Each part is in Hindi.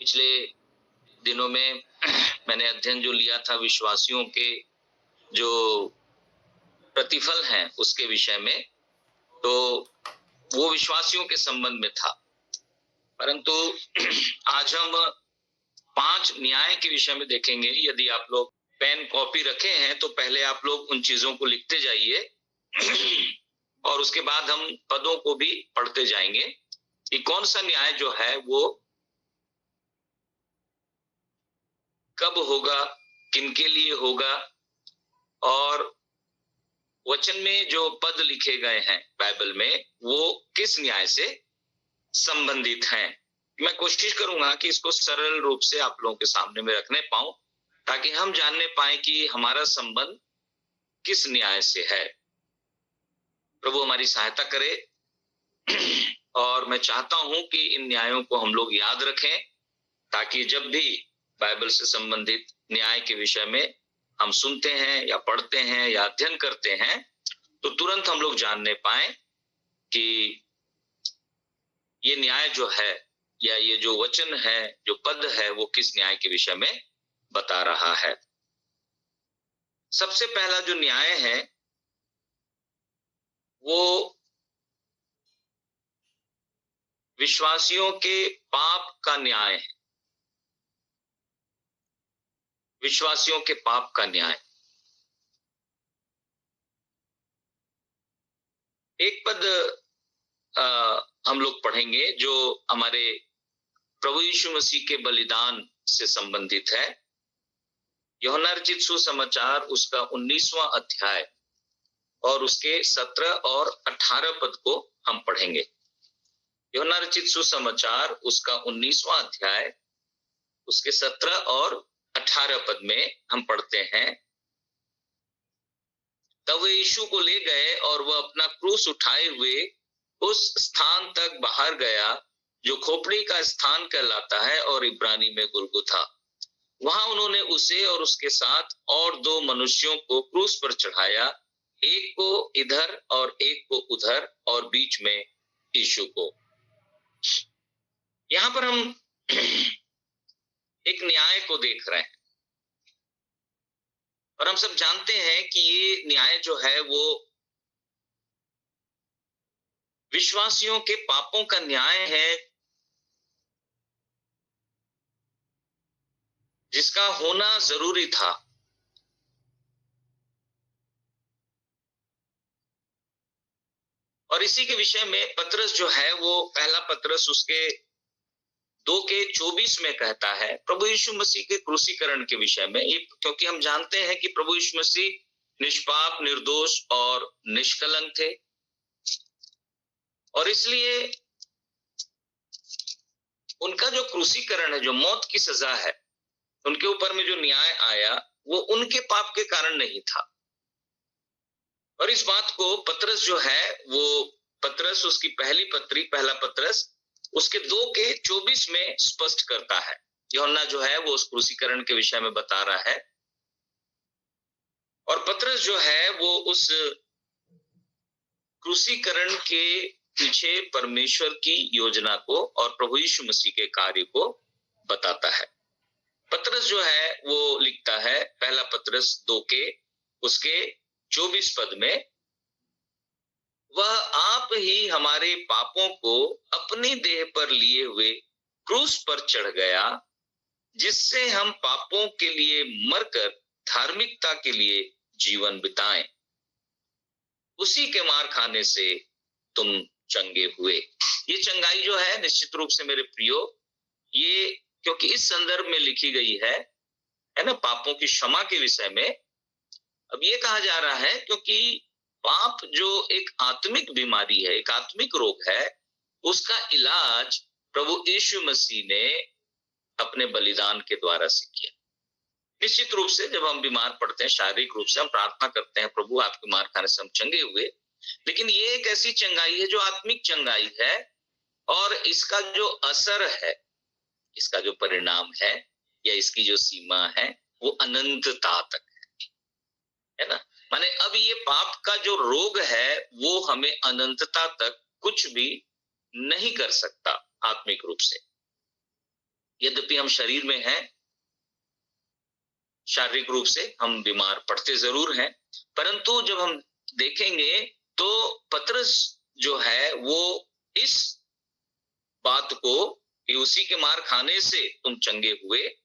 पिछले दिनों में मैंने अध्ययन जो लिया था विश्वासियों के जो प्रतिफल हैं उसके विषय में, तो वो विश्वासियों के संबंध में था। परंतु आज हम 5 न्याय के विषय में देखेंगे। यदि आप लोग पेन कॉपी रखे हैं तो पहले आप लोग उन चीजों को लिखते जाइए और उसके बाद हम पदों को भी पढ़ते जाएंगे कि कौन सा न्याय जो है वो कब होगा, किनके लिए होगा, और वचन में जो पद लिखे गए हैं बाइबल में वो किस न्याय से संबंधित हैं। मैं कोशिश करूंगा कि इसको सरल रूप से आप लोगों के सामने में रखने पाऊं ताकि हम जानने पाए कि हमारा संबंध किस न्याय से है। प्रभु हमारी सहायता करे और मैं चाहता हूं कि इन न्यायों को हम लोग याद रखें ताकि जब भी बाइबल से संबंधित न्याय के विषय में हम सुनते हैं या पढ़ते हैं या अध्ययन करते हैं तो तुरंत हम लोग जानने पाए कि ये न्याय जो है या ये जो वचन है, जो पद है, वो किस न्याय के विषय में बता रहा है। सबसे पहला जो न्याय है वो विश्वासियों के पाप का न्याय है। विश्वासियों के पाप का न्याय। एक पद हम लोग पढ़ेंगे जो हमारे प्रभु यीशु मसीह के बलिदान से संबंधित है। यूहन्ना रचित सुसमाचार उसका 19वां अध्याय और उसके 17 और 18 पद को हम पढ़ेंगे। यूहन्ना रचित सुसमाचार उसका 19वां अध्याय उसके 17 और 18 पद में हम पढ़ते हैं। तब वे यीशु को ले गए और वह अपना क्रूस उठाए हुए उस स्थान तक बाहर गया जो खोपड़ी का स्थान कहलाता है और इब्रानी में गुलगुथा। वहां उन्होंने उसे और उसके साथ और 2 मनुष्यों को क्रूस पर चढ़ाया, एक को इधर और एक को उधर और बीच में यीशु को। यहां पर हम एक न्याय को देख रहे हैं और हम सब जानते हैं कि ये न्याय जो है वो विश्वासियों के पापों का न्याय है जिसका होना जरूरी था। और इसी के विषय में पतरस जो है वो पहला पतरस उसके 2:24 में कहता है प्रभु यीशु मसीह के क्रूसीकरण के विषय में। ये क्योंकि हम जानते हैं कि प्रभु यीशु मसीह निष्पाप, निर्दोष और निष्कलंक थे और इसलिए उनका जो क्रूसीकरण है, जो मौत की सजा है, उनके ऊपर में जो न्याय आया वो उनके पाप के कारण नहीं था। और इस बात को पतरस जो है वो पतरस उसकी पहली पत्री पहला पतरस उसके 2:24 में स्पष्ट करता है। यूहन्ना जो है वो उस क्रूसीकरण के विषय में बता रहा है और पतरस जो है वो उस क्रूसीकरण के पीछे परमेश्वर की योजना को और प्रभु यीशु मसीह के कार्य को बताता है। पतरस जो है वो लिखता है पहला पतरस 2 के उसके 24 पद में, वह आप ही हमारे पापों को अपनी देह पर लिए हुए क्रूस पर चढ़ गया जिससे हम पापों के लिए मरकर धार्मिकता के लिए जीवन बिताएं। उसी के मार खाने से तुम चंगे हुए। ये चंगाई जो है निश्चित रूप से मेरे प्रियो, ये क्योंकि इस संदर्भ में लिखी गई है ना, पापों की क्षमा के विषय में। अब ये कहा जा रहा है क्योंकि पाप जो एक आत्मिक बीमारी है, एक आत्मिक रोग है, उसका इलाज प्रभु यीशु मसीह ने अपने बलिदान के द्वारा से किया। निश्चित रूप से जब हम बीमार पड़ते हैं शारीरिक रूप से, हम प्रार्थना करते हैं प्रभु आपके मार खाने से हम चंगे हुए, लेकिन ये एक ऐसी चंगाई है जो आत्मिक चंगाई है और इसका जो असर है, इसका जो परिणाम है या इसकी जो सीमा है वो अनंतता तक है ना। माने अब ये पाप का जो रोग है वो हमें अनंतता तक कुछ भी नहीं कर सकता आत्मिक रूप से। यद्यपि हम शरीर में हैं, शारीरिक रूप से हम बीमार पड़ते जरूर हैं, परंतु जब हम देखेंगे तो पतरस जो है वो इस बात को कि उसी के मार खाने से तुम चंगे हुए,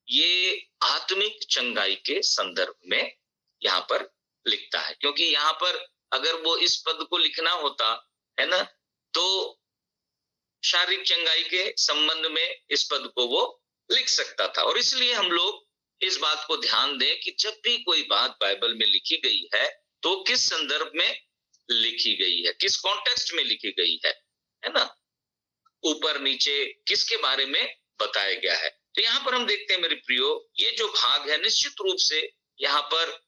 ये आत्मिक चंगाई के संदर्भ में यहाँ पर लिखता है। क्योंकि यहाँ पर अगर वो इस पद को लिखना होता है ना, तो शारीरिक चंगाई के संबंध में इस पद को वो लिख सकता था। और इसलिए हम लोग इस बात को ध्यान दें कि जब भी कोई बात बाइबल में लिखी गई है तो किस संदर्भ में लिखी गई है, किस कॉन्टेक्स्ट में लिखी गई है ना, ऊपर नीचे किसके बारे में बताया गया है। तो यहाँ पर हम देखते हैं मेरे प्रियो, ये जो भाग है निश्चित रूप से यहाँ पर,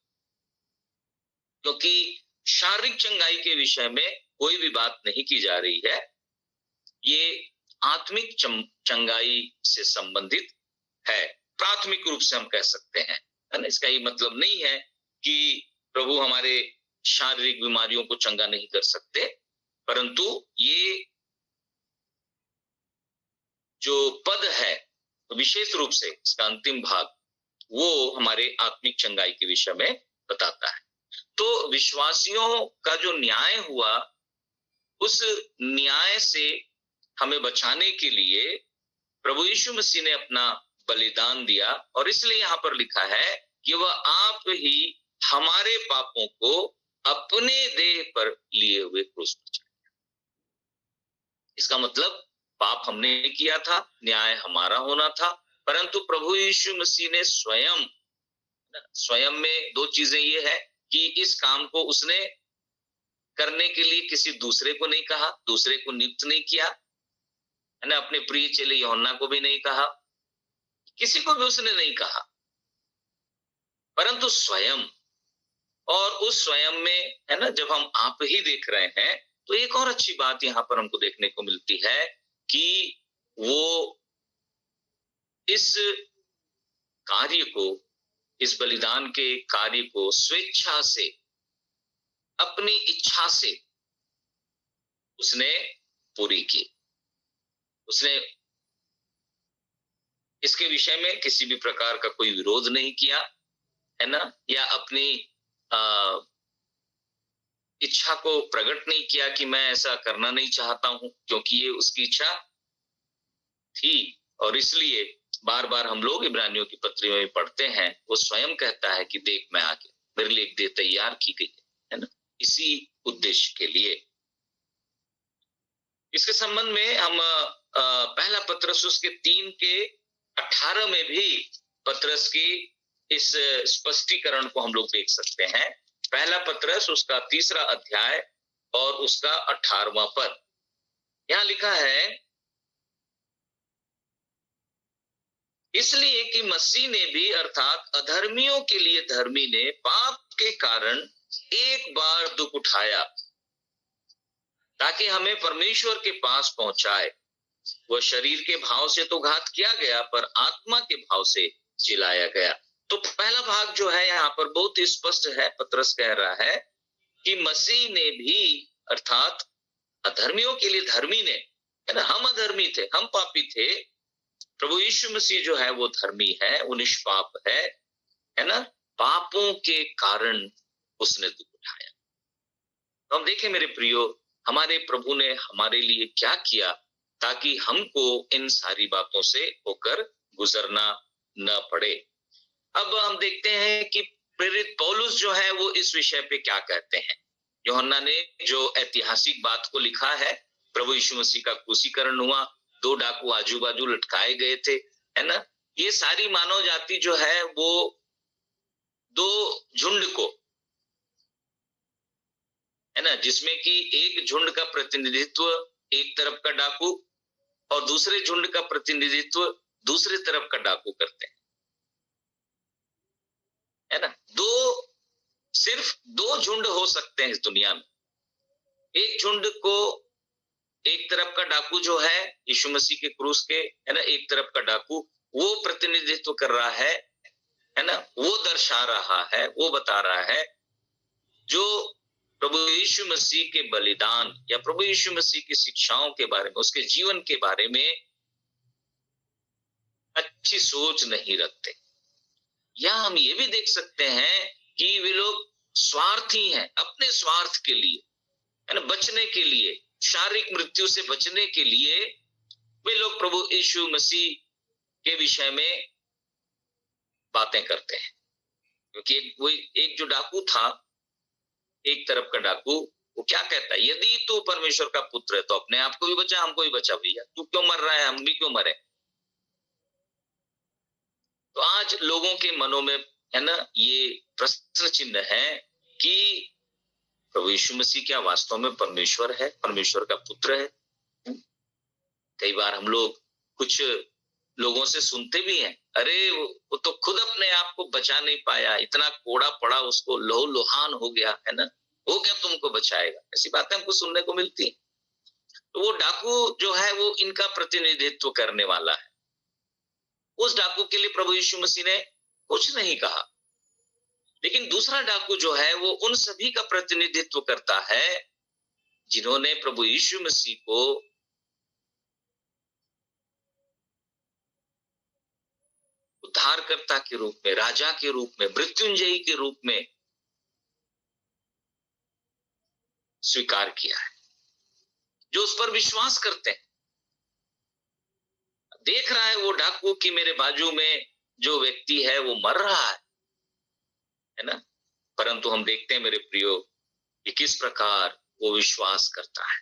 क्योंकि शारीरिक चंगाई के विषय में कोई भी बात नहीं की जा रही है, ये आत्मिक चंगाई से संबंधित है, प्राथमिक रूप से हम कह सकते हैं, है ना। इसका ये मतलब नहीं है कि प्रभु हमारे शारीरिक बीमारियों को चंगा नहीं कर सकते, परंतु ये जो पद है विशेष रूप से इसका अंतिम भाग वो हमारे आत्मिक चंगाई के विषय में बताता है। तो विश्वासियों का जो न्याय हुआ, उस न्याय से हमें बचाने के लिए प्रभु यीशु मसीह ने अपना बलिदान दिया, और इसलिए यहाँ पर लिखा है कि वह आप ही हमारे पापों को अपने देह पर लिए हुए क्रूस पर चढ़ा। इसका मतलब पाप हमने किया था, न्याय हमारा होना था, परंतु प्रभु यीशु मसीह ने स्वयं में दो चीजें ये है कि इस काम को उसने करने के लिए किसी दूसरे को नहीं कहा, दूसरे को नियुक्त नहीं किया, है ना, अपने प्रिय चेले यूहन्ना को भी नहीं कहा, किसी को भी उसने नहीं कहा, परंतु स्वयं। और उस स्वयं में, है ना, जब हम आप ही देख रहे हैं तो एक और अच्छी बात यहाँ पर हमको देखने को मिलती है कि वो इस कार्य को, इस बलिदान के कार्य को स्वेच्छा से, अपनी इच्छा से उसने पूरी की। उसने इसके विषय में किसी भी प्रकार का कोई विरोध नहीं किया, है ना, या अपनी इच्छा को प्रकट नहीं किया कि मैं ऐसा करना नहीं चाहता हूं, क्योंकि ये उसकी इच्छा थी। और इसलिए बार बार हम लोग इब्रानियों की पत्री में पढ़ते हैं, वो स्वयं कहता है कि देख मैं आके मेरे लिए एक देह तैयार की गई है ना, इसी उद्देश्य के लिए। इसके संबंध में हम पहला पत्रस उसके 3:18 में भी पत्रस की इस स्पष्टीकरण को हम लोग देख सकते हैं। पहला पत्रस उसका 3 अध्याय और उसका 18वां पद, यहां लिखा है, इसलिए कि मसीह ने भी अर्थात अधर्मियों के लिए धर्मी ने पाप के कारण एक बार दुख उठाया ताकि हमें परमेश्वर के पास पहुंचाए। वह शरीर के भाव से तो घात किया गया, पर आत्मा के भाव से जिलाया गया। तो पहला भाग जो है यहाँ पर बहुत स्पष्ट है, पत्रस कह रहा है कि मसीह ने भी अर्थात अधर्मियों के लिए धर्मी ने, है ना, हम अधर्मी थे, हम पापी थे, प्रभु यीशु मसीह जो है वो धर्मी है, वो निष्पाप है ना, पापों के कारण उसने दुख उठाया। तो हम देखें मेरे प्रियो, हमारे प्रभु ने हमारे लिए क्या किया ताकि हमको इन सारी बातों से होकर गुजरना न पड़े। अब हम देखते हैं कि प्रेरित पौलुस जो है वो इस विषय पे क्या कहते हैं। यूहन्ना ने जो ऐतिहासिक बात को लिखा है, प्रभु यीशु मसीह का क्रूसीकरण हुआ, 2 डाकू आजू बाजू लटकाए गए थे, है ना, ये सारी मानव जाति जो है वो 2 झुंड को, है ना, जिसमें कि एक झुंड का प्रतिनिधित्व एक तरफ का डाकू और दूसरे झुंड का प्रतिनिधित्व दूसरे तरफ का डाकू करते हैं, है ना। सिर्फ 2 झुंड हो सकते हैं इस दुनिया में। एक झुंड को, एक तरफ का डाकू जो है यीशु मसीह के क्रूस के, है ना, एक तरफ का डाकू वो प्रतिनिधित्व कर रहा है ना, वो दर्शा रहा है, वो बता रहा है जो प्रभु यीशु मसीह के बलिदान या प्रभु यीशु मसीह की शिक्षाओं के बारे में, उसके जीवन के बारे में अच्छी सोच नहीं रखते। या हम ये भी देख सकते हैं कि वे लोग स्वार्थी हैं, अपने स्वार्थ के लिए, है ना, बचने के लिए, शारीरिक मृत्यु से बचने के लिए वे लोग प्रभु यीशु मसीह के विषय में बातें करते हैं। क्योंकि एक जो डाकू था, एक तरफ का डाकू, वो क्या कहता है, यदि तू परमेश्वर का पुत्र है तो अपने आप को भी बचा, हमको भी बचा भैया, तू क्यों मर रहा है, हम भी क्यों मरे। तो आज लोगों के मनों में, है ना, ये प्रश्न चिन्ह है कि प्रभु यीशु मसीह क्या वास्तव में परमेश्वर है, परमेश्वर का पुत्र है। कई बार हम लोग कुछ लोगों से सुनते भी हैं, अरे वो तो खुद अपने आप को बचा नहीं पाया, इतना कोड़ा पड़ा, उसको लहू लुहान हो गया, है ना, वो क्या तुमको बचाएगा। ऐसी बातें हमको सुनने को मिलती। तो वो डाकू जो है वो इनका प्रतिनिधित्व करने वाला है। उस डाकू के लिए प्रभु यीशु मसीह ने कुछ नहीं कहा। लेकिन दूसरा डाकू जो है वो उन सभी का प्रतिनिधित्व करता है जिन्होंने प्रभु यीशु मसीह को उद्धारकर्ता के रूप में, राजा के रूप में, मृत्युंजयी के रूप में स्वीकार किया है, जो उस पर विश्वास करते हैं। देख रहा है वो डाकू कि मेरे बाजू में जो व्यक्ति है वो मर रहा है ना, परंतु हम देखते हैं मेरे प्रियो कि किस प्रकार वो विश्वास करता है,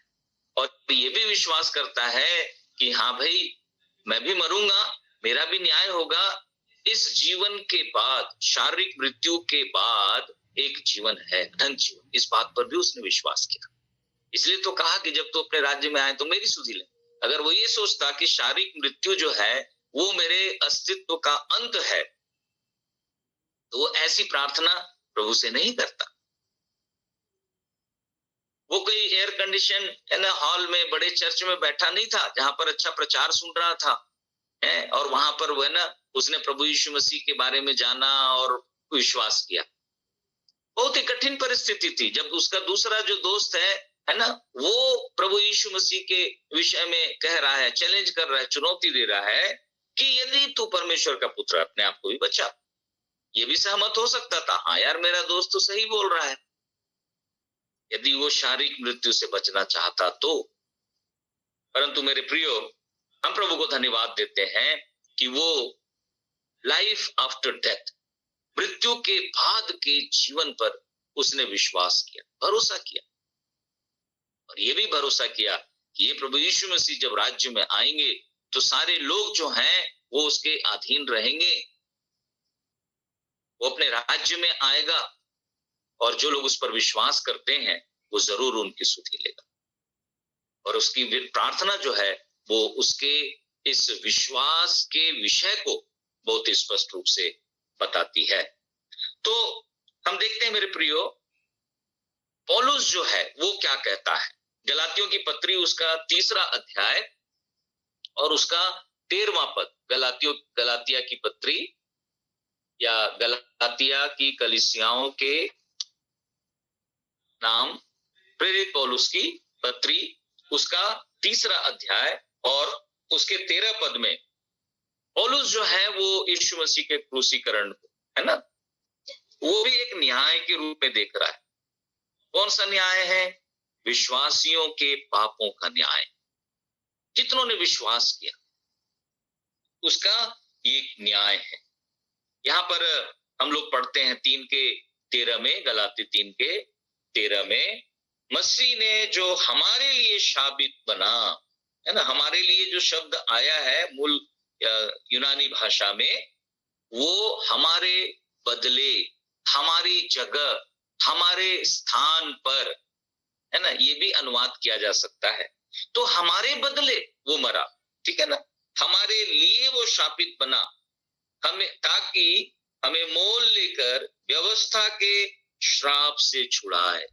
और ये भी विश्वास करता है कि हाँ भाई, मैं भी मरूंगा, मेरा भी न्याय होगा, इस जीवन के बाद, शारीरिक मृत्यु के बाद एक जीवन है, अनंत जीवन। इस बात पर भी उसने विश्वास किया। इसलिए तो कहा कि जब तू अपने राज्य में आए तो मेरी सुधि ले। अगर वो ये सोचता कि शारीरिक मृत्यु जो है वो मेरे अस्तित्व का अंत है, तो वो ऐसी प्रार्थना प्रभु से नहीं करता। वो कोई एयर कंडीशन, है ना, हॉल में, बड़े चर्च में बैठा नहीं था जहां पर अच्छा प्रचार सुन रहा था, है, और वहां पर वो, है ना, उसने प्रभु यीशु मसीह के बारे में जाना और विश्वास किया। बहुत ही कठिन परिस्थिति थी जब उसका दूसरा जो दोस्त है ना, वो प्रभु यीशु मसीह के विषय में कह रहा है, चैलेंज कर रहा है, चुनौती दे रहा है कि यदि तू परमेश्वर का पुत्र, अपने आप को भी बचा। ये भी सहमत हो सकता था, हाँ यार, मेरा दोस्त तो सही बोल रहा है, यदि वो शारीरिक मृत्यु से बचना चाहता तो। परंतु मेरे प्रियो, हम प्रभु को धन्यवाद देते हैं कि वो लाइफ आफ्टर डेथ, मृत्यु के बाद के जीवन पर उसने विश्वास किया, भरोसा किया, और ये भी भरोसा किया कि ये प्रभु यीशु मसीह जब राज्य में आएंगे तो सारे लोग जो हैं वो उसके अधीन रहेंगे। वो अपने राज्य में आएगा और जो लोग उस पर विश्वास करते हैं वो जरूर उनकी सुधि लेगा। और उसकी प्रार्थना जो है वो उसके इस विश्वास के विषय को बहुत स्पष्ट रूप से बताती है। तो हम देखते हैं मेरे प्रियो, पौलुस जो है वो क्या कहता है। गलातियों की पत्री उसका 3 अध्याय और उसका 13वां पद, गलातिया की पत्री या गलातिया की कलीसियाओं के नाम प्रेरित पौलुस की पत्री उसका 3 अध्याय और उसके 13 पद में पौलुस जो है वो यीशु मसीह के क्रूसीकरण को, है ना, वो भी एक न्याय के रूप में देख रहा है। कौन सा न्याय है? विश्वासियों के पापों का न्याय। जितनों ने विश्वास किया उसका एक न्याय है। यहां पर हम लोग पढ़ते हैं 3:13 में, गलाती 3:13 में, मसीह ने जो हमारे लिए साबित बना, है ना, हमारे लिए जो शब्द आया है मूल यूनानी भाषा में, वो हमारे बदले, हमारी जगह, हमारे स्थान पर, है ना, ये भी अनुवाद किया जा सकता है। तो हमारे बदले वो मरा, ठीक है ना, हमारे लिए वो शापित बना, हमें, ताकि हमें मोल लेकर व्यवस्था के श्राप से छुड़ाए।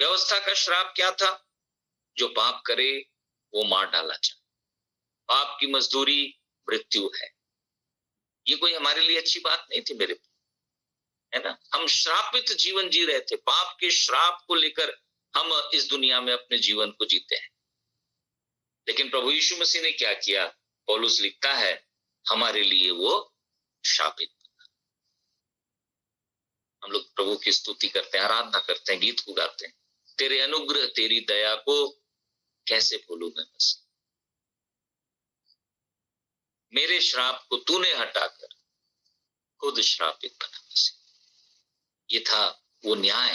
व्यवस्था का श्राप क्या था? जो पाप करे वो मार डाला जाए। पाप की मजदूरी मृत्यु है। ये कोई हमारे लिए अच्छी बात नहीं थी मेरे, है ना। हम श्रापित जीवन जी रहे थे, पाप के श्राप को लेकर हम इस दुनिया में अपने जीवन को जीते हैं। लेकिन प्रभु यीशु मसीह ने क्या किया? पौलुस लिखता है हमारे लिए वो शापित। हम लोग प्रभु की स्तुति करते हैं, आराधना करते हैं, गीत को गाते हैं, तेरे अनुग्रह तेरी दया को कैसे भूलूं मैं मसीह, मेरे श्राप को तूने हटाकर खुद श्रापित बना मसीह। ये था वो न्याय,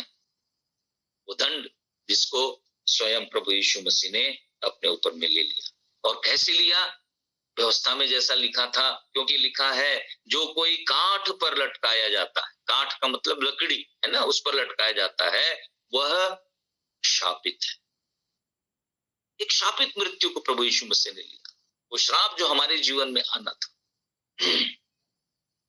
वो दंड जिसको स्वयं प्रभु यीशु मसीह ने अपने ऊपर में ले लिया। और कैसे लिया? व्यवस्था में जैसा लिखा था, क्योंकि लिखा है जो कोई काठ पर लटकाया जाता है, काठ का मतलब लकड़ी है ना, उस पर लटकाया जाता है, वह शापित है। एक शापित मृत्यु को प्रभु यीशु मसीह ने लिया। वो श्राप जो हमारे जीवन में आना था,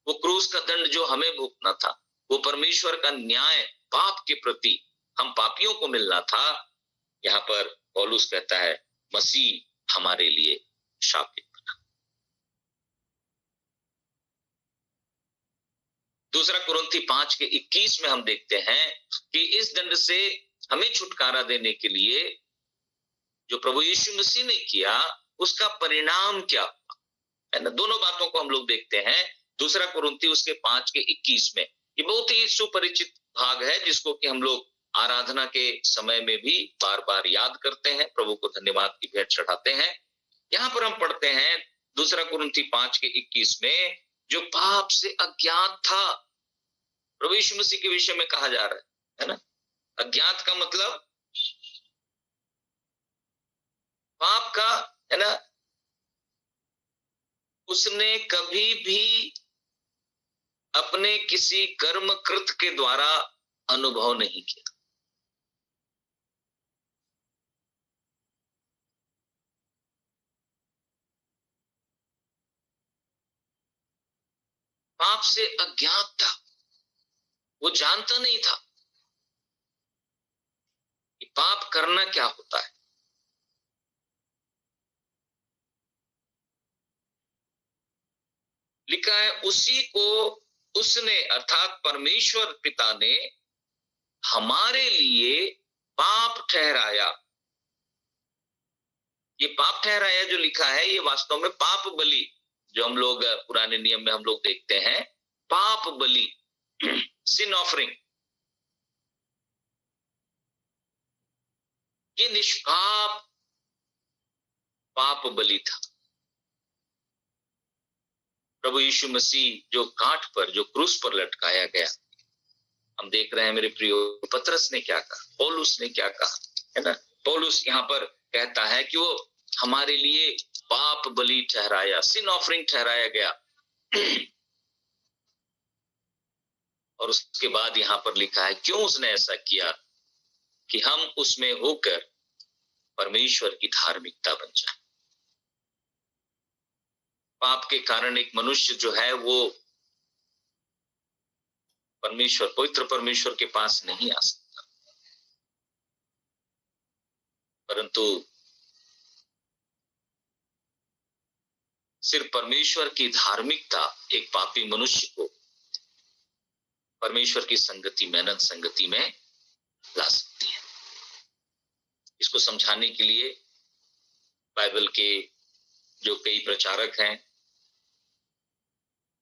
वो क्रूस का दंड जो हमें भुगतना था, वो परमेश्वर का न्याय पाप के प्रति हम पापियों को मिलना था। यहाँ पर पौलुस कहता है मसीह हमारे लिए शापित बना। दूसरा कुरिन्थी 5:21 में हम देखते हैं कि इस दंड से हमें छुटकारा देने के लिए जो प्रभु यीशु मसीह ने किया, उसका परिणाम क्या हुआ, है ना। दोनों बातों को हम लोग देखते हैं दूसरा कुरिन्थी उसके 5:21 में। ये बहुत ही सुपरिचित भाग है जिसको कि हम लोग आराधना के समय में भी बार बार याद करते हैं, प्रभु को धन्यवाद की भेंट चढ़ाते हैं। यहाँ पर हम पढ़ते हैं दूसरा कुरिन्थी 5:21 में, जो पाप से अज्ञात था, प्रभु यीशु मसीह के विषय में कहा जा रहा है ना। अज्ञात का मतलब पाप का, है ना, उसने कभी भी अपने किसी कर्म कृत के द्वारा अनुभव नहीं किया। पाप से अज्ञात था, वो जानता नहीं था कि पाप करना क्या होता है। लिखा है उसी को उसने अर्थात परमेश्वर पिता ने हमारे लिए पाप ठहराया। ये पाप ठहराया जो लिखा है, ये वास्तव में पाप बलि, जो हम लोग पुराने नियम में हम लोग देखते हैं, पाप बलि, सिन ऑफरिंग, ये निष्पाप पाप बलि था। प्रभु यीशु मसीह जो काठ पर, जो क्रूस पर लटकाया गया, हम देख रहे हैं मेरे प्रियो, पतरस ने क्या कहा, पौलुस ने क्या कहा, है ना। पौलुस यहाँ पर कहता है कि वो हमारे लिए पाप बलि ठहराया, सिन ऑफरिंग ठहराया गया। और उसके बाद यहाँ पर लिखा है क्यों उसने ऐसा किया, कि हम उसमें होकर परमेश्वर की धार्मिकता बन जाए। पाप के कारण एक मनुष्य जो है वो परमेश्वर, पवित्र परमेश्वर के पास नहीं आ सकता, परंतु सिर्फ परमेश्वर की धार्मिकता एक पापी मनुष्य को परमेश्वर की संगति में, अनंत संगति में ला सकती है। इसको समझाने के लिए बाइबल के जो कई प्रचारक हैं,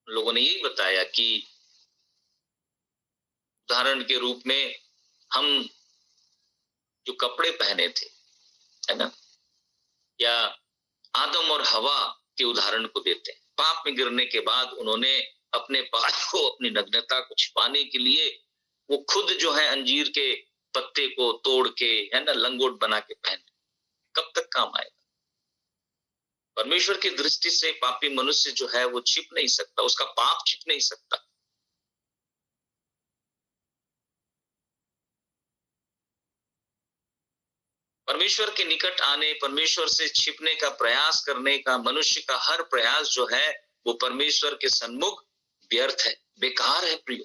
उन लोगों ने यही बताया कि उदाहरण के रूप में हम जो कपड़े पहने थे, है ना, या आदम और हवा के उदाहरण को देते हैं। पाप में गिरने के बाद उन्होंने अपने पाप को, अपनी नग्नता को छिपाने के लिए वो खुद जो है अंजीर के पत्ते को तोड़ के, है ना, लंगोट बना के पहने। कब तक काम आएगा? परमेश्वर की दृष्टि से पापी मनुष्य जो है वो छिप नहीं सकता, उसका पाप छिप नहीं सकता। परमेश्वर के निकट आने, परमेश्वर से छिपने का प्रयास करने का मनुष्य का हर प्रयास जो है वो परमेश्वर के सन्मुख व्यर्थ है, बेकार है प्रियो।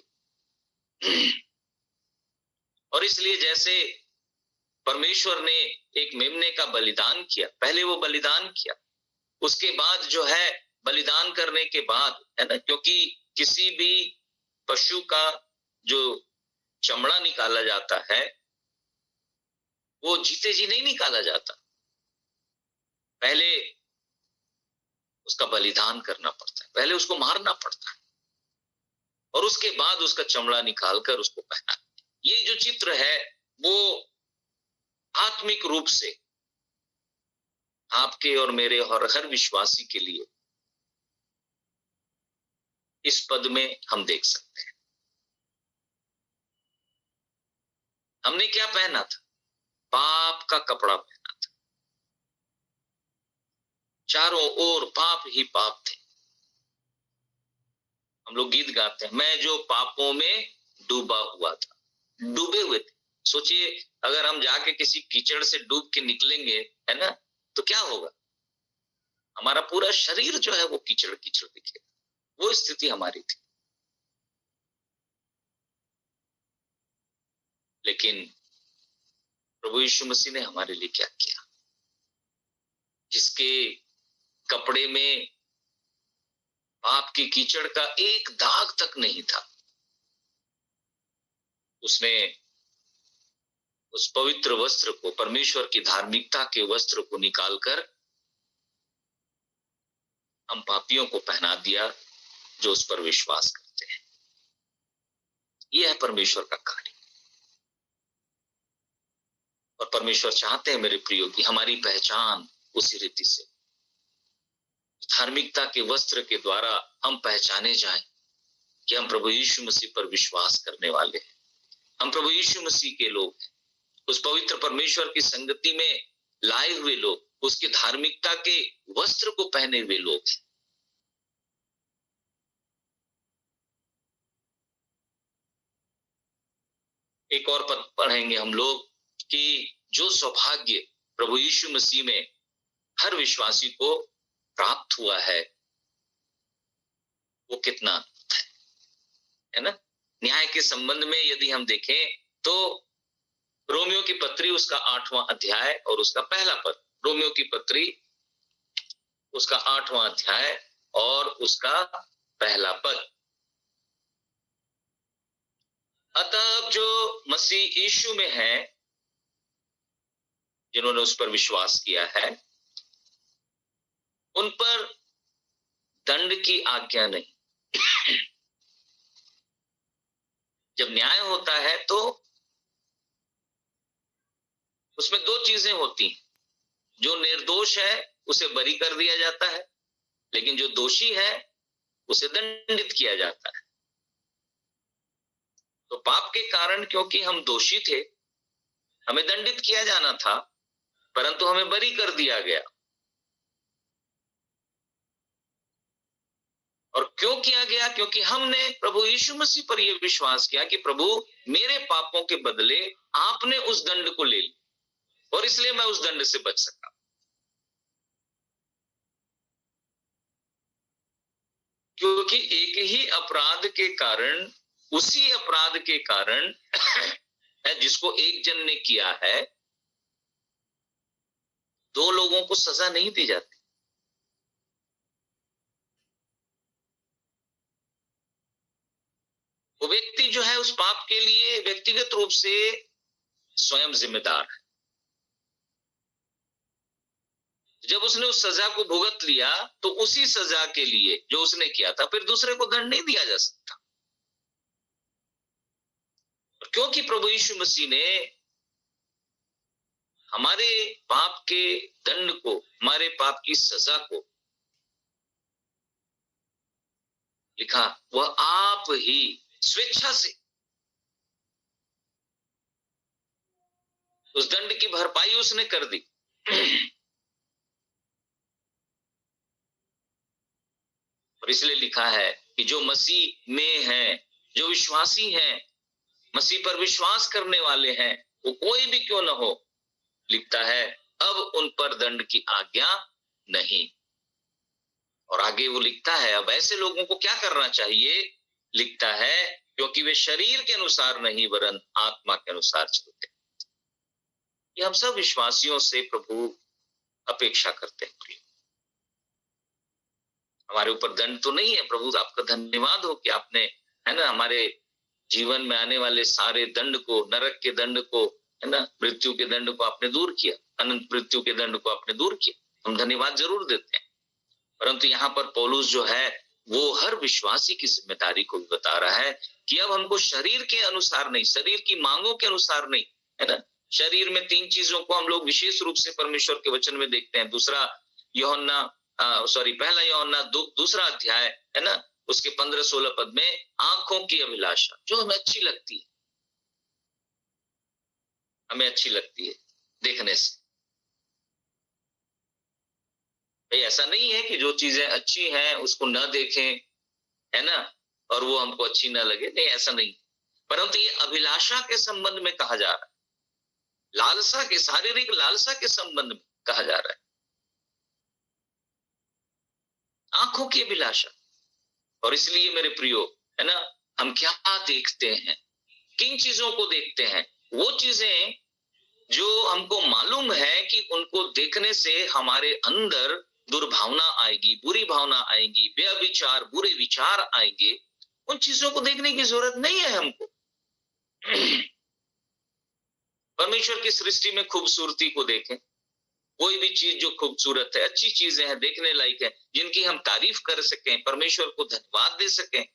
और इसलिए जैसे परमेश्वर ने एक मेमने का बलिदान किया, पहले वो बलिदान किया, उसके बाद जो है बलिदान करने के बाद, है ना, क्योंकि किसी भी पशु का जो चमड़ा निकाला जाता है वो जीते जी नहीं निकाला जाता। पहले उसका बलिदान करना पड़ता है, पहले उसको मारना पड़ता है और उसके बाद उसका चमड़ा निकालकर उसको पहना। ये जो चित्र है वो आत्मिक रूप से आपके और मेरे और हर विश्वासी के लिए इस पद में हम देख सकते हैं। हमने क्या पहना था? पाप का कपड़ा पहना था, चारों ओर पाप ही पाप थे। हम लोग गीत गाते हैं, मैं जो पापों में डूबा हुआ था, डूबे हुए थे। सोचिए अगर हम जाके किसी कीचड़ से डूब के निकलेंगे, है ना, तो क्या होगा? हमारा पूरा शरीर जो है वो कीचड़ कीचड़ दिखेगा। वो स्थिति हमारी थी। लेकिन प्रभु यीशु मसीह ने हमारे लिए क्या किया? जिसके कपड़े में पाप की कीचड़ का एक दाग तक नहीं था, उसने उस पवित्र वस्त्र को, परमेश्वर की धार्मिकता के वस्त्र को निकालकर हम पापियों को पहना दिया जो उस पर विश्वास करते हैं। यह है परमेश्वर का कार्य। और परमेश्वर चाहते हैं मेरे प्रियो कि हमारी पहचान उसी रीति से, धार्मिकता के वस्त्र के द्वारा हम पहचाने जाएं कि हम प्रभु यीशु मसीह पर विश्वास करने वाले हैं, हम प्रभु यीशु मसीह के लोग हैं, उस पवित्र परमेश्वर की संगति में लाए हुए लोग, उसकी धार्मिकता के वस्त्र को पहने हुए लोग हैं। एक और पद पढ़ेंगे हम लोग कि जो सौभाग्य प्रभु यीशु मसीह में हर विश्वासी को प्राप्त हुआ है वो कितना है ना। न्याय के संबंध में यदि हम देखें तो रोमियो की पत्री उसका 8वां अध्याय और उसका पहला पद, रोमियो की पत्री उसका 8वां अध्याय और उसका पहला पद। अतः जो मसीह यीशु में है, जिन्होंने उस पर विश्वास किया है, उन पर दंड की आज्ञा नहीं। जब न्याय होता है तो उसमें दो चीजें होती हैं। जो निर्दोष है उसे बरी कर दिया जाता है, लेकिन जो दोषी है उसे दंडित किया जाता है। तो पाप के कारण क्योंकि हम दोषी थे, हमें दंडित किया जाना था, परंतु हमें बरी कर दिया गया। और क्यों किया गया? क्योंकि हमने प्रभु यीशु मसीह पर यह विश्वास किया कि प्रभु मेरे पापों के बदले आपने उस दंड को ले लिया और इसलिए मैं उस दंड से बच सका। क्योंकि एक ही अपराध के कारण, उसी अपराध के कारण जिसको एक जन ने किया है, दो लोगों को सजा नहीं दी जाती। वो व्यक्ति जो है उस पाप के लिए व्यक्तिगत रूप से स्वयं जिम्मेदार है। जब उसने उस सजा को भुगत लिया तो उसी सजा के लिए जो उसने किया था फिर दूसरे को दंड नहीं दिया जा सकता। क्योंकि प्रभु यीशु मसीह ने हमारे पाप के दंड को, हमारे पाप की सजा को लिखा, वह आप ही स्वेच्छा से उस दंड की भरपाई उसने कर दी। और इसलिए लिखा है कि जो मसीह में हैं, जो विश्वासी हैं, मसीह पर विश्वास करने वाले हैं, वो कोई भी क्यों न हो, लिखता है अब उन पर दंड की आज्ञा नहीं। और आगे वो लिखता है अब ऐसे लोगों को क्या करना चाहिए? लिखता है क्योंकि वे शरीर के अनुसार नहीं वरन आत्मा के अनुसार चलते। ये हम सब विश्वासियों से प्रभु अपेक्षा करते हैं। प्रिय, हमारे ऊपर दंड तो नहीं है। प्रभु आपका धन्यवाद हो कि आपने, है ना, हमारे जीवन में आने वाले सारे दंड को, नरक के दंड को, है ना, मृत्यु के दंड को आपने दूर किया, अनंत मृत्यु के दंड को आपने दूर किया। हम धन्यवाद जरूर देते हैं। परंतु यहाँ पर पौलुस जो है वो हर विश्वासी की जिम्मेदारी को भी बता रहा है कि अब हमको शरीर के अनुसार नहीं, शरीर की मांगों के अनुसार नहीं, है ना। शरीर में तीन चीजों को हम लोग विशेष रूप से परमेश्वर के वचन में देखते हैं। पहला यूहन्ना दूसरा अध्याय, है ना, उसके 15-16 पद में आंखों की अभिलाषा जो हमें अच्छी लगती है, हमें अच्छी लगती है देखने से। ऐसा नहीं है कि जो चीजें अच्छी हैं उसको न देखें, है ना, और वो हमको अच्छी ना लगे, नहीं, ऐसा नहीं। परंतु ये अभिलाषा के संबंध में कहा जा रहा है, लालसा के, शारीरिक लालसा के संबंध में कहा जा रहा है। आंखों की अभिलाषा। और इसलिए मेरे प्रियो, है ना, हम क्या देखते हैं, किन चीजों को देखते हैं? वो चीजें जो हमको मालूम है कि उनको देखने से हमारे अंदर दुर्भावना आएगी, बुरी भावना आएगी, व्यभिचार, बुरे विचार आएंगे, उन चीजों को देखने की जरूरत नहीं है हमको। परमेश्वर की सृष्टि में खूबसूरती को देखें। कोई भी चीज जो खूबसूरत है, अच्छी चीजें हैं, देखने लायक है, जिनकी हम तारीफ कर सकें, परमेश्वर को धन्यवाद दे सकें,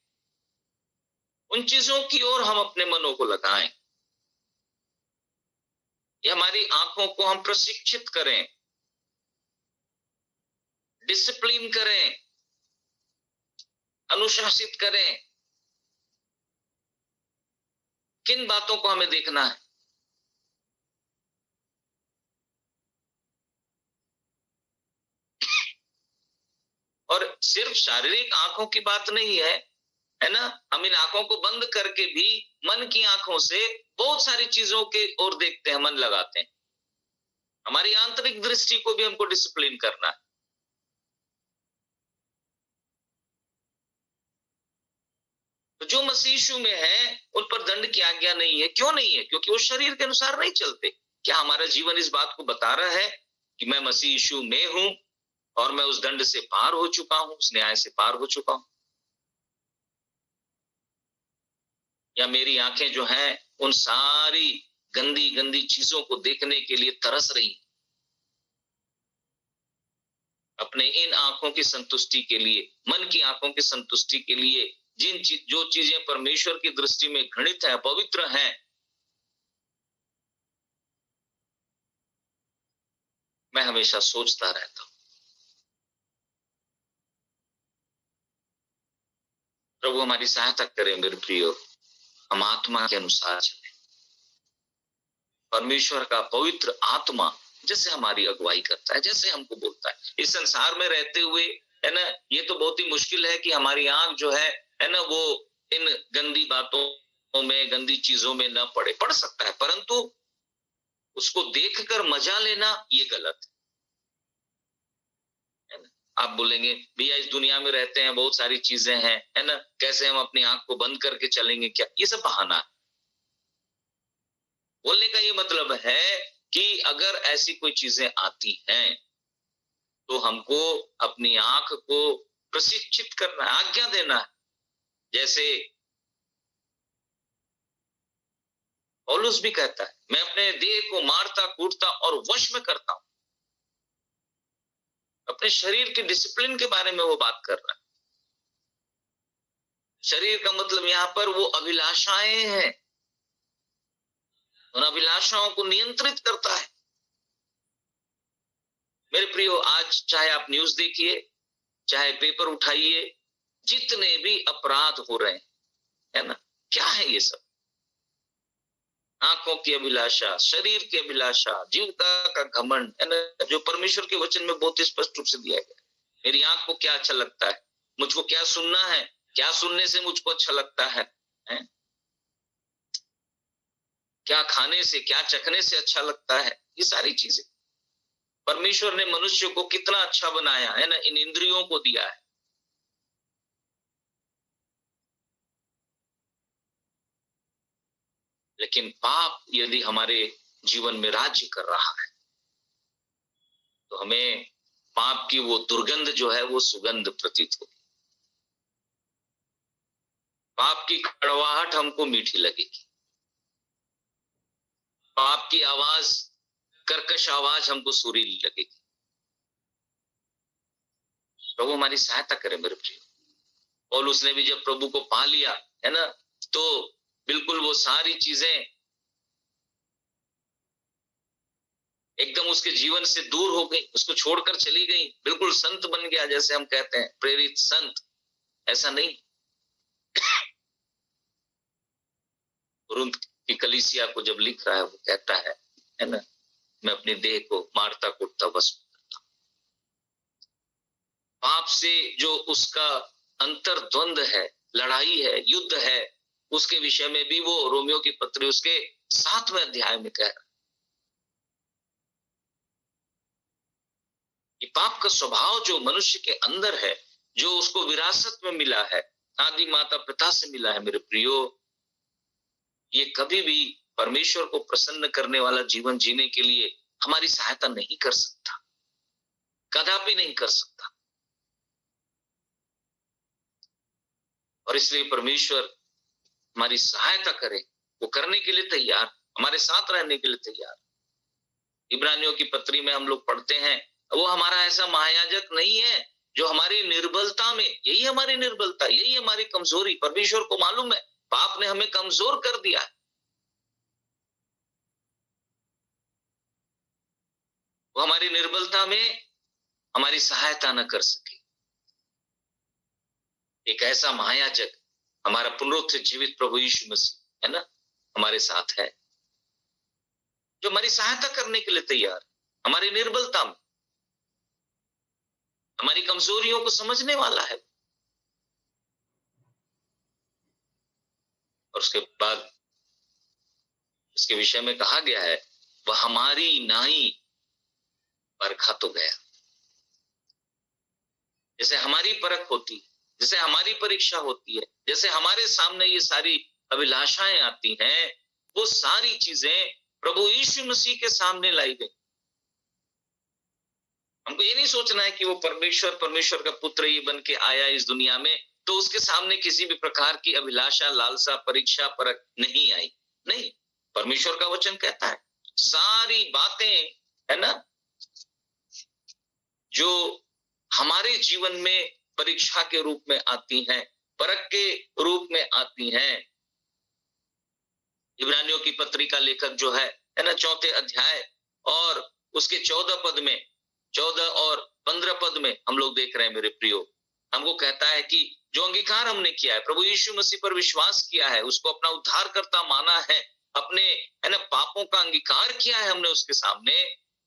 उन चीजों की ओर हम अपने मनों को लगाएं। ये हमारी आंखों को हम प्रशिक्षित करें, डिसिप्लिन करें, अनुशासित करें। किन बातों को हमें देखना है? और सिर्फ शारीरिक आंखों की बात नहीं है, है ना। हम इन आंखों को बंद करके भी मन की आंखों से बहुत सारी चीजों के ओर देखते हैं, मन लगाते हैं। हमारी आंतरिक दृष्टि को भी हमको डिसिप्लिन करना है। तो जो मसीह यीशु में है उन पर दंड की आज्ञा नहीं है। क्यों नहीं है? क्योंकि वो शरीर के अनुसार नहीं चलते। क्या हमारा जीवन इस बात को बता रहा है कि मैं मसीह यीशु में हूं और मैं उस दंड से पार हो चुका हूं, उस न्याय से पार हो चुका हूं? या मेरी आंखें जो हैं उन सारी गंदी गंदी चीजों को देखने के लिए तरस रही, अपने इन आंखों की संतुष्टि के लिए, मन की आंखों की संतुष्टि के लिए, जो चीजें परमेश्वर की दृष्टि में घृणित है, पवित्र हैं, मैं हमेशा सोचता रहता हूं। प्रभु हमारी सहायता करे मेरे प्रियो, हम आत्मा के अनुसार चले। परमेश्वर का पवित्र आत्मा जैसे हमारी अगुवाई करता है, जैसे हमको बोलता है, इस संसार में रहते हुए, है ना, ये तो बहुत ही मुश्किल है कि हमारी आंख जो है ना, वो इन गंदी बातों में, गंदी चीजों में न पड़े। पड़ सकता है, परंतु उसको देखकर मजा लेना ये गलत है ना। आप बोलेंगे भैया इस दुनिया में रहते हैं, बहुत सारी चीजें हैं, है ना, कैसे हम अपनी आंख को बंद करके चलेंगे? क्या ये सब बहाना है? बोलने का ये मतलब है कि अगर ऐसी कोई चीजें आती हैं तो हमको अपनी आंख को प्रशिक्षित करना है, आज्ञा देना है। जैसे पौलुस भी कहता है, मैं अपने देह को मारता कूटता और वश में करता हूं। अपने शरीर के डिसिप्लिन के बारे में वो बात कर रहा है। शरीर का मतलब यहां पर वो अभिलाषाएं हैं, उन अभिलाषाओं को नियंत्रित करता है। मेरे प्रियो, आज चाहे आप न्यूज देखिए, चाहे पेपर उठाइए, जितने भी अपराध हो रहे हैं, है ना, क्या है ये सब? आंखों की अभिलाषा, शरीर की अभिलाषा, जीविका का घमंड, है ना, जो परमेश्वर के वचन में बहुत ही स्पष्ट रूप से दिया गया। मेरी आंख को क्या अच्छा लगता है, मुझको क्या सुनना है, क्या सुनने से मुझको अच्छा लगता है? क्या खाने से, क्या चखने से अच्छा लगता है? ये सारी चीजें परमेश्वर ने मनुष्य को कितना अच्छा बनाया है ना, इन इंद्रियों को दिया है। लेकिन पाप यदि हमारे जीवन में राज्य कर रहा है तो हमें पाप की वो दुर्गंध जो है वो सुगंध प्रतीत होगी। पाप की कड़वाहट हमको मीठी लगेगी, पाप की आवाज, कर्कश आवाज हमको सुरीली लगेगी। प्रभु हमारी सहायता करे मेरे प्रिय। और उसने भी जब प्रभु को पा लिया है ना, तो बिल्कुल वो सारी चीजें एकदम उसके जीवन से दूर हो गई, उसको छोड़कर चली गई, बिल्कुल संत बन गया, जैसे हम कहते हैं प्रेरित संत। ऐसा नहीं। कुरिन्थ की कलीसिया को जब लिख रहा है, वो कहता है ना, मैं अपनी देह को मारता कुटता बस करता। पाप से जो उसका अंतर्द्वंद है, लड़ाई है, युद्ध है, उसके विषय में भी वो रोमियो की पत्री उसके 7वें अध्याय में कह रहा है कि पाप का स्वभाव जो मनुष्य के अंदर है, जो उसको विरासत में मिला है, आदि माता पिता से मिला है मेरे प्रियो, ये कभी भी परमेश्वर को प्रसन्न करने वाला जीवन जीने के लिए हमारी सहायता नहीं कर सकता, कदापि नहीं कर सकता। और इसलिए परमेश्वर हमारी सहायता करे, वो करने के लिए तैयार, हमारे साथ रहने के लिए तैयार। इब्रानियों की पत्री में हम लोग पढ़ते हैं, वो हमारा ऐसा महायाजक नहीं है जो हमारी निर्बलता में, यही हमारी निर्बलता, यही हमारी कमजोरी, परमेश्वर को मालूम है पाप ने हमें कमजोर कर दिया है, वो हमारी निर्बलता में हमारी सहायता न कर सके। एक ऐसा महायाजक हमारा पुनरुत्थित जीवित प्रभु यीशु मसीह है ना, हमारे साथ है, जो हमारी सहायता करने के लिए तैयार, हमारी निर्बलता में, हमारी कमजोरियों को समझने वाला है। और उसके बाद इसके विषय में कहा गया है, वह हमारी नाई परखा तो गया। जैसे हमारी परख होती है, जैसे हमारी परीक्षा होती है, जैसे हमारे सामने ये सारी अभिलाषाएं आती हैं, वो सारी चीजें प्रभु यीशु मसीह के सामने लाई गई। हमको ये नहीं सोचना है कि वो परमेश्वर का पुत्र ये बन के आया इस दुनिया में, तो उसके सामने किसी भी प्रकार की अभिलाषा, लालसा, परीक्षा, परख नहीं आई। नहीं, परमेश्वर का वचन कहता है सारी बातें है ना, जो हमारे जीवन में परीक्षा के रूप में आती हैं, परख के रूप में आती हैं। इब्रानियों की पत्री का लेखक जो है ना, 4 अध्याय और उसके 14 पद में, 14 और 15 पद में हम लोग देख रहे हैं मेरे प्रियो, हमको कहता है कि जो अंगीकार हमने किया है, प्रभु यीशु मसीह पर विश्वास किया है, उसको अपना उद्धारकर्ता माना है, अपने है ना पापों का अंगीकार किया है हमने उसके सामने,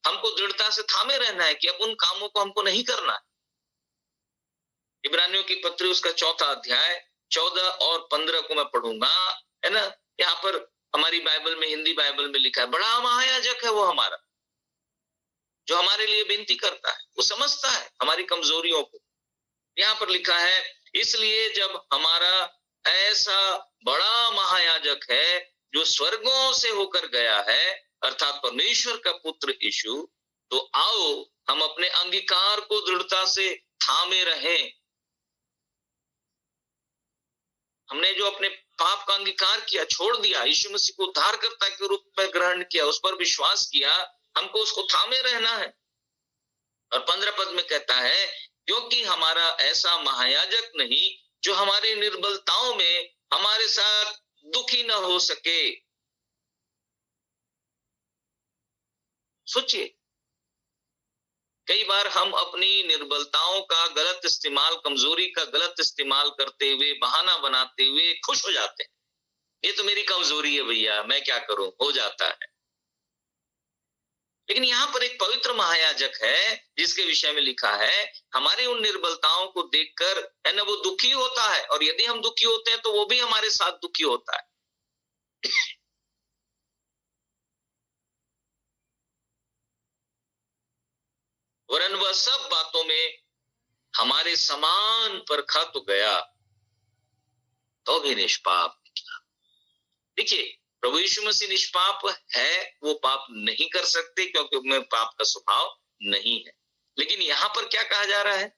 हमको दृढ़ता से थामे रहना है कि अब उन कामों को हमको नहीं करना है। इब्रानियों की पत्री उसका 4 अध्याय 14 और 15 को मैं पढ़ूंगा, है ना। यहाँ पर हमारी बाइबल में, हिंदी बाइबल में लिखा है, बड़ा महायाजक है वो हमारा, जो हमारे लिए विनती करता है, वो समझता है हमारी कमजोरियों को। यहाँ पर लिखा है, इसलिए जब हमारा ऐसा बड़ा महायाजक है जो स्वर्गों से होकर गया है, अर्थात परमेश्वर का पुत्र यीशु, तो आओ हम अपने अंगीकार को दृढ़ता से थामे रहें। हमने जो अपने पाप का अंगीकार किया, छोड़ दिया, यीशु मसीह को उद्धारकर्ता के रूप में ग्रहण किया, उस पर विश्वास किया, हमको उसको थामे रहना है। और 15 पद में कहता है, क्योंकि हमारा ऐसा महायाजक नहीं जो हमारी निर्बलताओं में हमारे साथ दुखी न हो सके। सोचिए, कई बार हम अपनी निर्बलताओं का गलत इस्तेमाल, कमजोरी का गलत इस्तेमाल करते हुए, बहाना बनाते हुए खुश हो जाते हैं, ये तो मेरी कमजोरी है भैया, मैं क्या करूं, हो जाता है। लेकिन यहाँ पर एक पवित्र महायाजक है जिसके विषय में लिखा है, हमारी उन निर्बलताओं को देखकर है ना वो दुखी होता है, और यदि हम दुखी होते हैं तो वो भी हमारे साथ दुखी होता है। वरन वह सब बातों में हमारे समान परखा तो गया, तो भी निष्पाप निकला। देखिए, प्रभु यीशु मसीह निष्पाप है, वो पाप नहीं कर सकते क्योंकि उनमें पाप का स्वभाव नहीं है। लेकिन यहां पर क्या कहा जा रहा है,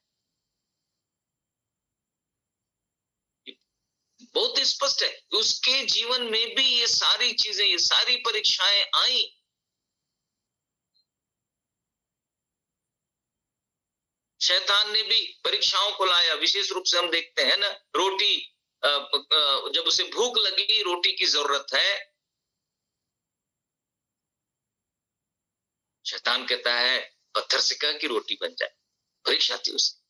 बहुत स्पष्ट है कि उसके जीवन में भी ये सारी चीजें, ये सारी परीक्षाएं आई। शैतान ने भी परीक्षाओं को लाया। विशेष रूप से हम देखते हैं ना, रोटी जब उसे भूख लगी, रोटी की जरूरत है, शैतान कहता है पत्थर से कह कि रोटी बन जाए। परीक्षा थी उसे।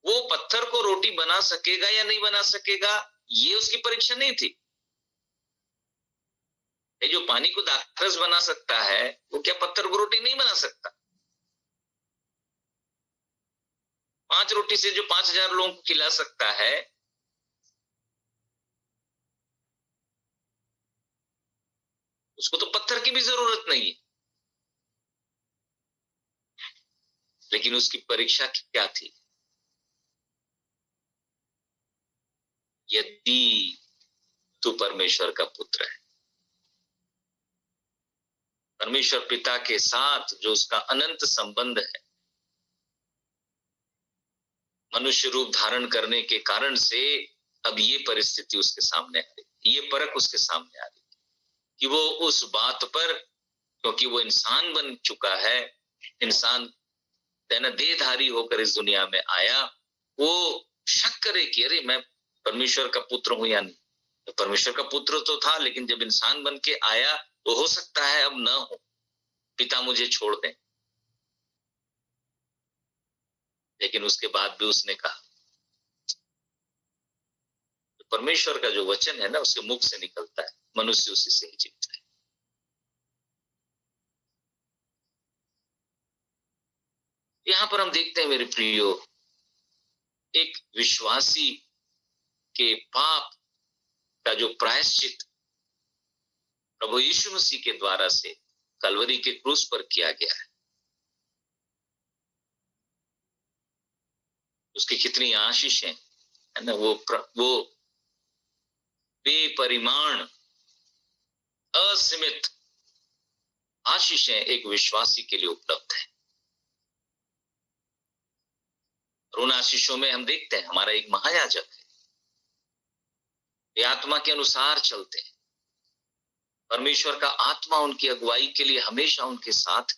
वो पत्थर को रोटी बना सकेगा या नहीं बना सकेगा, ये उसकी परीक्षा नहीं थी। ये जो पानी को दाखरस बना सकता है, वो क्या पत्थर को रोटी नहीं बना सकता? 5 रोटी से जो 5000 लोगों को खिला सकता है, उसको तो पत्थर की भी जरूरत नहीं है। लेकिन उसकी परीक्षा क्या थी? यदि तू परमेश्वर का पुत्र है, परमेश्वर पिता के साथ जो उसका अनंत संबंध है, मनुष्य रूप धारण करने के कारण से अब ये परिस्थिति उसके सामने आ रही, ये परख उसके सामने आ रही कि वो उस बात पर, क्योंकि वो इंसान बन चुका है, इंसान देहधारी होकर इस दुनिया में आया, वो शक करे कि अरे मैं परमेश्वर का पुत्र हूं या नहीं। तो परमेश्वर का पुत्र तो था, लेकिन जब इंसान बन के आया तो हो सकता है अब न हो, पिता मुझे छोड़ दें। लेकिन उसके बाद भी उसने कहा, परमेश्वर का जो वचन है ना, उसके मुख से निकलता है, मनुष्य उसी से ही जीवता है। यहां पर हम देखते हैं मेरे प्रियो, एक विश्वासी के पाप का जो प्रायश्चित प्रभु यीशु मसीह के द्वारा से कलवरी के क्रूस पर किया गया है, उसकी कितनी आशीषें है ना, वो बेपरिमाण असीमित आशीषें एक विश्वासी के लिए उपलब्ध है। और उन आशीषों में हम देखते हैं हमारा एक महायाजक है, ये आत्मा के अनुसार चलते हैं, परमेश्वर का आत्मा उनकी अगुवाई के लिए हमेशा उनके साथ।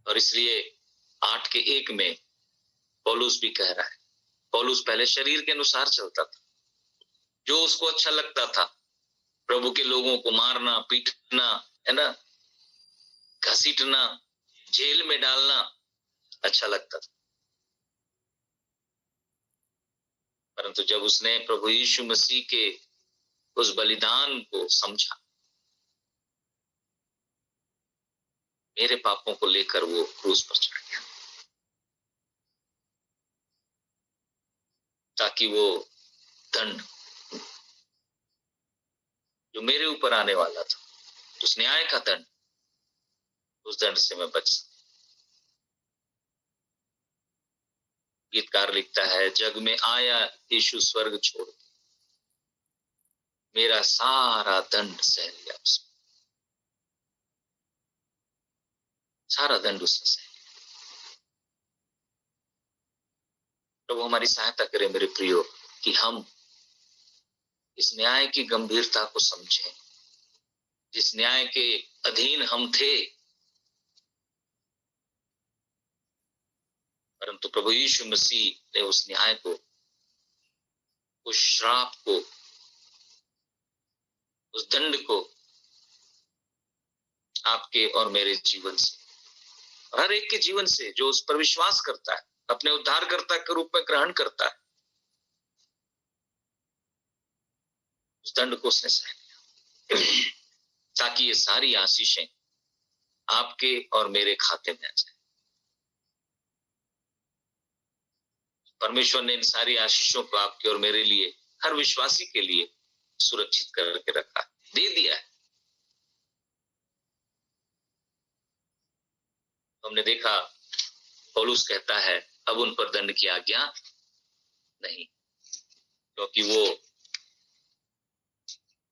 और इसलिए 8:1 में पौलुस भी कह रहा है, पौलुस पहले शरीर के अनुसार चलता था, जो उसको अच्छा लगता था, प्रभु के लोगों को मारना, पीटना, है ना, घसीटना, जेल में डालना अच्छा लगता था। परंतु जब उसने प्रभु यीशु मसीह के उस बलिदान को समझा, मेरे पापों को लेकर वो क्रूस पर चढ़ गया, ताकि वो दंड जो मेरे ऊपर आने वाला था, उस न्याय का दंड, उस दंड से मैं बच सकूं। गीतकार लिखता है, जग में आया यीशु स्वर्ग छोड़, मेरा सारा दंड सह लिया उसने, सारा दंड उसने सह लिया। तो वो हमारी सहायता करे मेरे प्रियो, कि हम इस न्याय की गंभीरता को समझें, जिस न्याय के अधीन हम थे, परंतु प्रभु यीशु मसीह ने उस न्याय को, उस श्राप को, उस दंड को आपके और मेरे जीवन से, हर एक के जीवन से जो उस पर विश्वास करता है, अपने उद्धारकर्ता के रूप में ग्रहण करता है, उस दंड को उसने सह लिया, ताकि ये सारी आशीषें आपके और मेरे खाते में आ जाए। परमेश्वर ने इन सारी आशीषों को आपके और मेरे लिए, हर विश्वासी के लिए सुरक्षित करके रखा, दे दिया है। हमने देखा पौलुस कहता है, अब उन पर दंड की आज्ञा नहीं, क्योंकि वो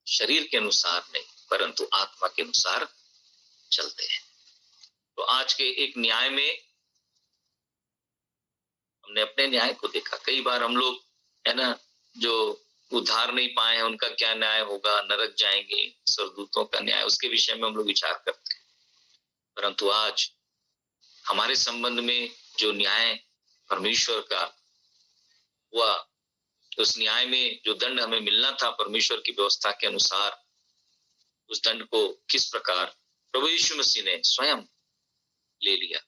शरीर के अनुसार नहीं परंतु आत्मा के अनुसार चलते हैं। तो आज के एक न्याय में हमने अपने न्याय को देखा। कई बार हम लोग, है ना, जो उद्धार नहीं पाए हैं उनका क्या न्याय होगा, नरक जाएंगे, स्वर्गदूतों का न्याय, उसके विषय में हम लोग विचार करते हैं। परंतु आज हमारे संबंध में जो न्याय परमेश्वर का हुआ, उस न्याय में जो दंड हमें मिलना था परमेश्वर की व्यवस्था के अनुसार, उस दंड को किस प्रकार प्रभु यीशु मसीह ने स्वयं ले लिया,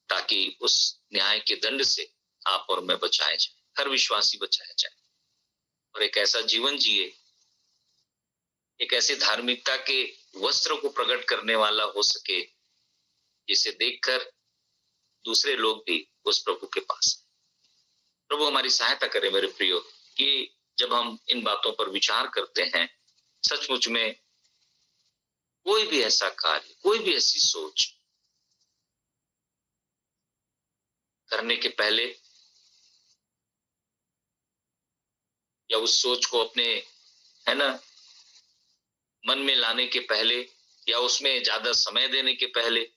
ताकि उस न्याय के दंड से आप और मैं बचाए जाए, हर विश्वासी बचाया जाए और एक ऐसा जीवन जिए, एक ऐसे धार्मिकता के वस्त्र को प्रकट करने वाला हो सके जिसे देखकर दूसरे लोग भी उस प्रभु के पास। प्रभु हमारी सहायता करे मेरे प्रियो, कि जब हम इन बातों पर विचार करते हैं, सचमुच में कोई भी ऐसा कार्य, कोई भी ऐसी सोच करने के पहले या उस सोच को अपने, है ना, मन में लाने के पहले या उसमें ज्यादा समय देने के पहले,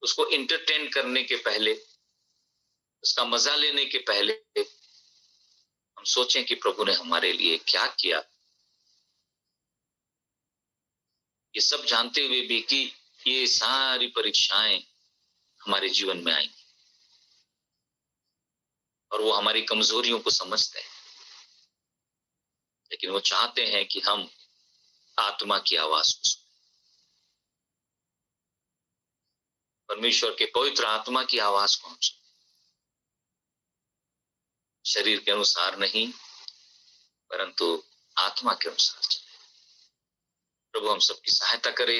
उसको इंटरटेन करने के पहले, उसका मजा लेने के पहले हम सोचें कि प्रभु ने हमारे लिए क्या किया। ये सब जानते हुए भी कि ये सारी परीक्षाएं हमारे जीवन में आई और वो हमारी कमजोरियों को समझते हैं, लेकिन वो चाहते हैं कि हम आत्मा की आवाज को सुने, परमेश्वर के पवित्र आत्मा की आवाज को हम सुने, शरीर के अनुसार नहीं परंतु आत्मा के अनुसार चले। प्रभु हम सबकी सहायता करे,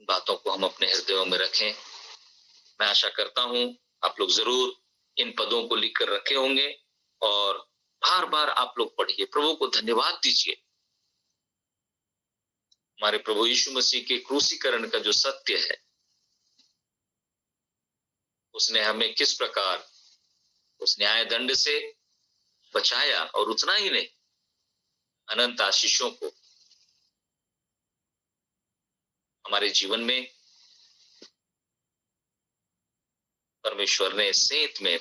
बातों को हम अपने हृदयों में रखें। मैं आशा करता हूं आप लोग जरूर इन पदों को लिखकर रखे होंगे और बार बार आप लोग पढ़िए, प्रभु को धन्यवाद दीजिए। हमारे प्रभु यीशु मसीह के क्रूसीकरण का जो सत्य है, उसने हमें किस प्रकार उस न्याय दंड से बचाया और उतना ही नहीं, अनंत आशीषों को हमारे जीवन में परमेश्वर ने सेत में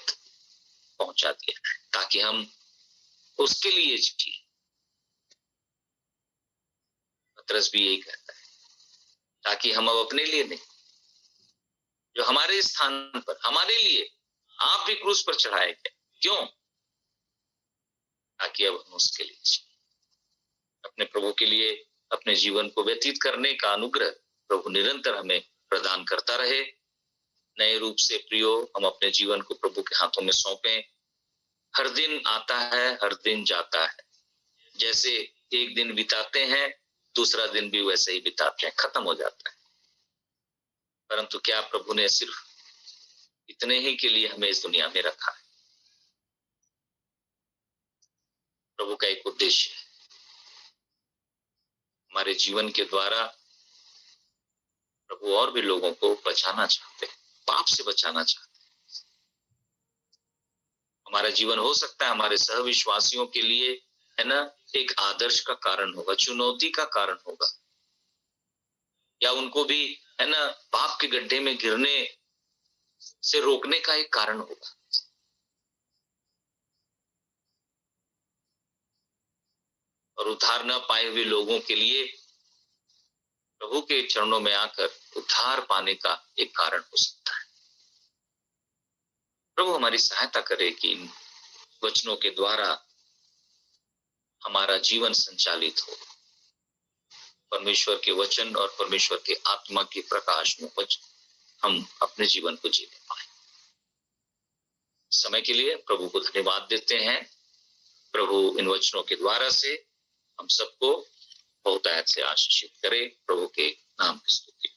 पहुंचा दिया, ताकि हम उसके लिए जिए। पतरस भी यही कहता है, ताकि हम अब अपने लिए नहीं, जो हमारे स्थान पर हमारे लिए आप भी क्रूस पर चढ़ाए गए, क्यों? ताकि अब हम उसके लिए जिए। अपने प्रभु के लिए अपने जीवन को व्यतीत करने का अनुग्रह प्रभु निरंतर हमें प्रदान करता रहे। नए रूप से प्रियो, हम अपने जीवन को प्रभु के हाथों में सौंपें। हर दिन आता है, हर दिन जाता है, जैसे एक दिन बिताते हैं दूसरा दिन भी वैसे ही बिताते हैं, खत्म हो जाता है। परंतु क्या प्रभु ने सिर्फ इतने ही के लिए हमें इस दुनिया में रखा है? प्रभु का एक उद्देश्य है, हमारे जीवन के द्वारा प्रभु और भी लोगों को बचाना चाहते हैं, पाप से बचाना चाहते हैं। हमारा जीवन हो सकता है हमारे सहविश्वासियों के लिए, है ना, एक आदर्श का कारण होगा, चुनौती का कारण होगा, या उनको भी, है ना, पाप के गड्ढे में गिरने से रोकने का एक कारण होगा। और उद्धार न पाए हुए लोगों के लिए प्रभु के चरणों में आकर उद्धार पाने का एक कारण हो सकता है। प्रभु हमारी सहायता करे कि इन वचनों के द्वारा हमारा जीवन संचालित हो, परमेश्वर के वचन और परमेश्वर के आत्मा के प्रकाश में हम अपने जीवन को जीने पाए। समय के लिए प्रभु को धन्यवाद देते हैं। प्रभु इन वचनों के द्वारा से हम सबको बहुतायत से आशीषित करे। प्रभु के नाम की स्तुति।